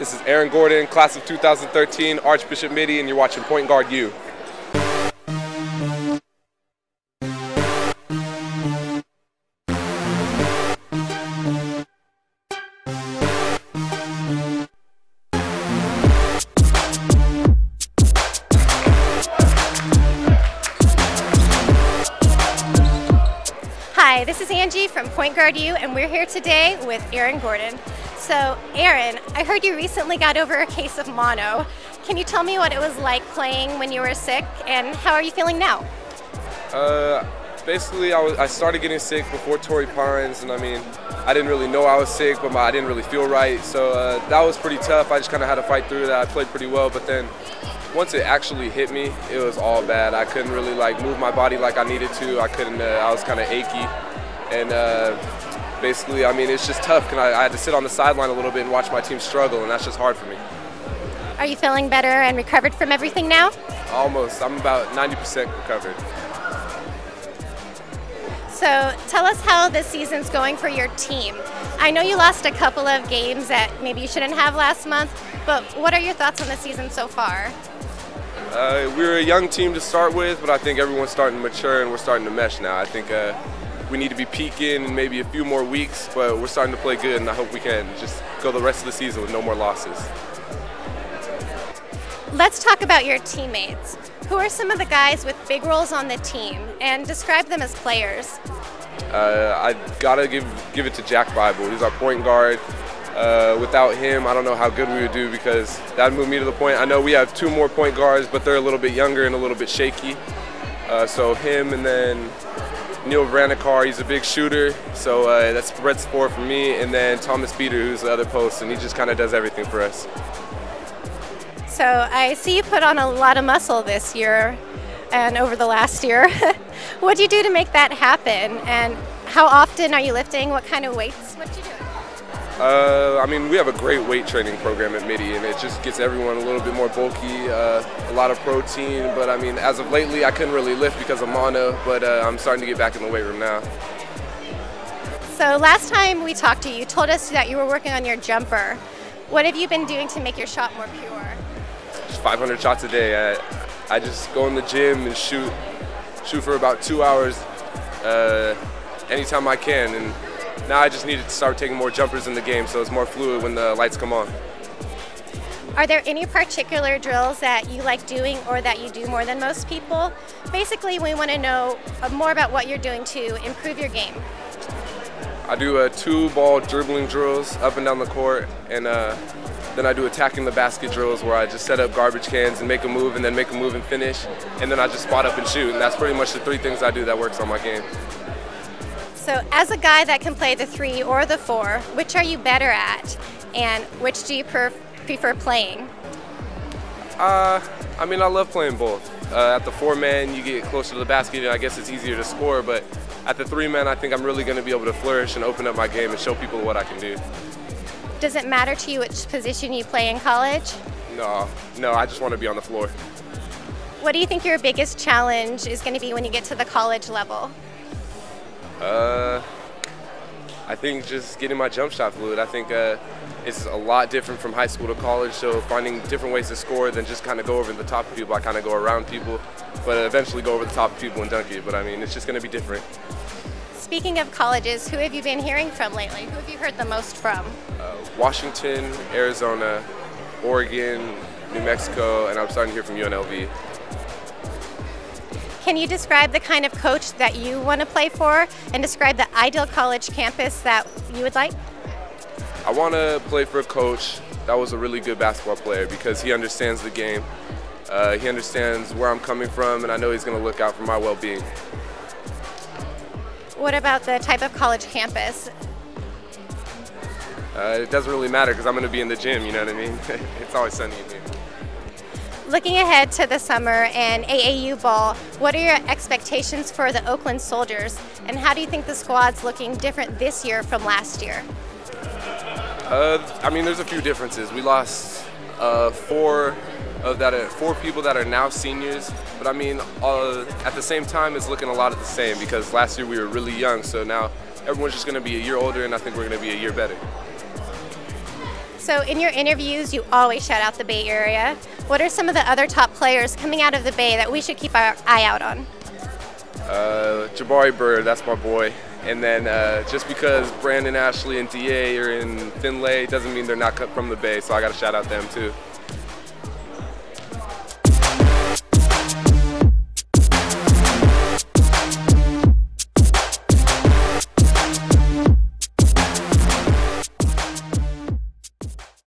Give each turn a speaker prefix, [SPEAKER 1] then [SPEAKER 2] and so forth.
[SPEAKER 1] This is Aaron Gordon, class of 2013, Archbishop Midi, and you're watching Point Guard U.
[SPEAKER 2] Hi, this is Angie from Point Guard U, and we're here today with Aaron Gordon. So, Aaron, I heard you recently got over a case of mono. Can you tell me what it was like playing when you were sick, and how are you feeling now?
[SPEAKER 1] Basically, I started getting sick before Torrey Pines, and I didn't really know I was sick, but I didn't really feel right, so that was pretty tough. I just kind of had to fight through that. I played pretty well, but then once it actually hit me, it was all bad. I couldn't really move my body like I needed to. I was kind of achy, and basically, it's just tough because I had to sit on the sideline a little bit and watch my team struggle, and that's just hard for me.
[SPEAKER 2] Are you feeling better and recovered from everything now?
[SPEAKER 1] Almost. I'm about 90% recovered.
[SPEAKER 2] So tell us how this season's going for your team. I know you lost a couple of games that maybe you shouldn't have last month, but what are your thoughts on the season so far?
[SPEAKER 1] We're a young team to start with, but I think everyone's starting to mature and we're starting to mesh now. I think we need to be peaking in maybe a few more weeks, but we're starting to play good, and I hope we can just go the rest of the season with no more losses.
[SPEAKER 2] Let's talk about your teammates. Who are some of the guys with big roles on the team, and describe them as players?
[SPEAKER 1] I gotta give it to Jack Bible. He's our point guard. Without him, I don't know how good we would do, because that moved me to the point. I know we have two more point guards, but they're a little bit younger and a little bit shaky. So him, and then Neil Vranikar, he's a big shooter, so that's spreads four for me, and then Thomas Peter, who's the other post, and he just kind of does everything for us.
[SPEAKER 2] So I see you put on a lot of muscle this year and over the last year. What do you do to make that happen, and how often are you lifting? What kind of weights? What do you do?
[SPEAKER 1] We have a great weight training program at Midi, and it just gets everyone a little bit more bulky, a lot of protein, but as of lately I couldn't really lift because of mono, but I'm starting to get back in the weight room now.
[SPEAKER 2] So last time we talked to you, you told us that you were working on your jumper. What have you been doing to make your shot more pure?
[SPEAKER 1] Just 500 shots a day. I just go in the gym and shoot for about 2 hours anytime I can, and now I just need to start taking more jumpers in the game so it's more fluid when the lights come on.
[SPEAKER 2] Are there any particular drills that you like doing or that you do more than most people? Basically, we want to know more about what you're doing to improve your game.
[SPEAKER 1] I do two-ball dribbling drills up and down the court, and then I do attacking the basket drills where I just set up garbage cans and make a move, and then make a move and finish, and then I just spot up and shoot, and that's pretty much the three things I do that works on my game.
[SPEAKER 2] So as a guy that can play the 3 or the 4, which are you better at, and which do you prefer playing?
[SPEAKER 1] I love playing both. At the 4-man, you get closer to the basket, and I guess it's easier to score, but at the 3-man, I think I'm really going to be able to flourish and open up my game and show people what I can do.
[SPEAKER 2] Does it matter to you which position you play in college?
[SPEAKER 1] No, I just want to be on the floor.
[SPEAKER 2] What do you think your biggest challenge is going to be when you get to the college level?
[SPEAKER 1] I think just getting my jump shot fluid. I think it's a lot different from high school to college, so finding different ways to score than just kind of go over the top of people. I kind of go around people, but eventually go over the top of people and dunk it. But it's just going to be different.
[SPEAKER 2] Speaking of colleges, who have you been hearing from lately? Who have you heard the most from?
[SPEAKER 1] Washington, Arizona, Oregon, New Mexico, and I'm starting to hear from UNLV.
[SPEAKER 2] Can you describe the kind of coach that you want to play for, and describe the ideal college campus that you would like?
[SPEAKER 1] I want to play for a coach that was a really good basketball player, because he understands the game. He understands where I'm coming from, and I know he's going to look out for my well-being.
[SPEAKER 2] What about the type of college campus?
[SPEAKER 1] It doesn't really matter, because I'm going to be in the gym, you know what I mean? It's always sunny in here.
[SPEAKER 2] Looking ahead to the summer and AAU ball, what are your expectations for the Oakland Soldiers, and how do you think the squad's looking different this year from last year?
[SPEAKER 1] There's a few differences. We lost four people that are now seniors, but at the same time, it's looking a lot of the same, because last year we were really young, so now everyone's just going to be a year older, and I think we're going to be a year better.
[SPEAKER 2] So in your interviews, you always shout out the Bay Area. What are some of the other top players coming out of the Bay that we should keep our eye out on?
[SPEAKER 1] Jabari Bird, that's my boy. And then just because Brandon Ashley and DA are in Finlay doesn't mean they're not cut from the Bay, so I got to shout out them too.